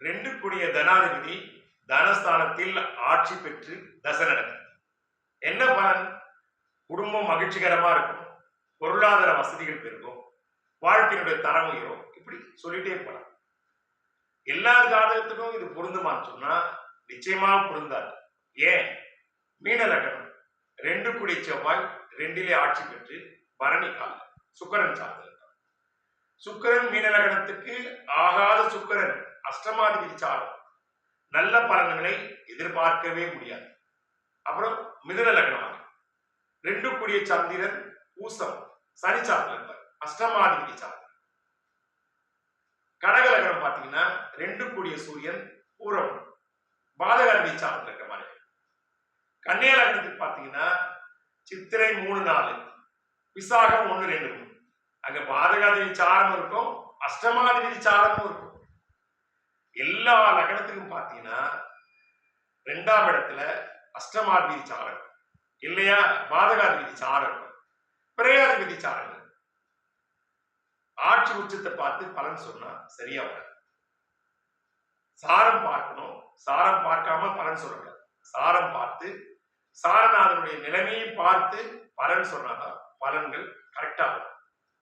ரெண்டு கூடிய தனாதிபதி தனஸ்தானத்தில் ஆட்சி பெற்று தசை நடக்கும். என்ன பலன்? குடும்பம் மகிழ்ச்சிகரமா இருக்கும், பொருளாதார வசதிகள் பெருகும், வாழ்க்கையினுடைய தரம் உயரும். இப்படி சொல்லிட்டே போலாம். எல்லா ஜாதகத்துக்கும் இது பொருந்துமான்னு சொன்னா நிச்சயமா பொருந்தாது. ஏன்? மீன லக்னம் ரெண்டு கூடிய செவ்வாய் ரெண்டிலே ஆட்சி பெற்று பரணி கால சுக்கரன் சார்ந்திருக்கார். சுக்கரன் மீன லக்னத்துக்கு ஆகாத சுக்கரன் அஷ்டமாதிபதி சாரம், நல்ல பலன்களை எதிர்பார்க்கவே முடியாது. அப்புறம் மிதுன லக்னம் ரெண்டு கூடிய சந்திரன் பூசம் சனி சார்ந்த இருப்பார், அஷ்டமாதிபதி சார்ந்த. கடக லக்னம் பாத்தீங்கன்னா ரெண்டு கூடிய சூரியன் பூரம் பாதகாதிபதி சார்ந்த இருக்க மாதிரி. கன்னியா லக்னத்துக்கு பாத்தீங்கன்னா சித்திரை 3-4 விசாகம் 1-2 அங்க பாதகாதிபதி சாரம் இருக்கும், அஷ்டமாதிபதி சாரமும் இருக்கும். எல்லா லக்னத்துக்கும் பாத்தீங்கன்னா 2ஆம் இடத்துல அஷ்டமாதிபதி சாரம் இல்லையா, பாதகாதிபதி சாரம், பிரயாதிபதி சாரம். ஆட்சி உச்சத்தை பார்த்து பலன் சொன்னா சரியா வராது. சாரம் பார்க்கணும், சாரம் பார்க்காம பலன் சொல்லக்கூடாது. சாரம் பார்த்து சாரநாதனுடைய நிலைமையை பார்த்து பலன் சொன்னாதான் பலன்கள் கரெக்டா வரும்.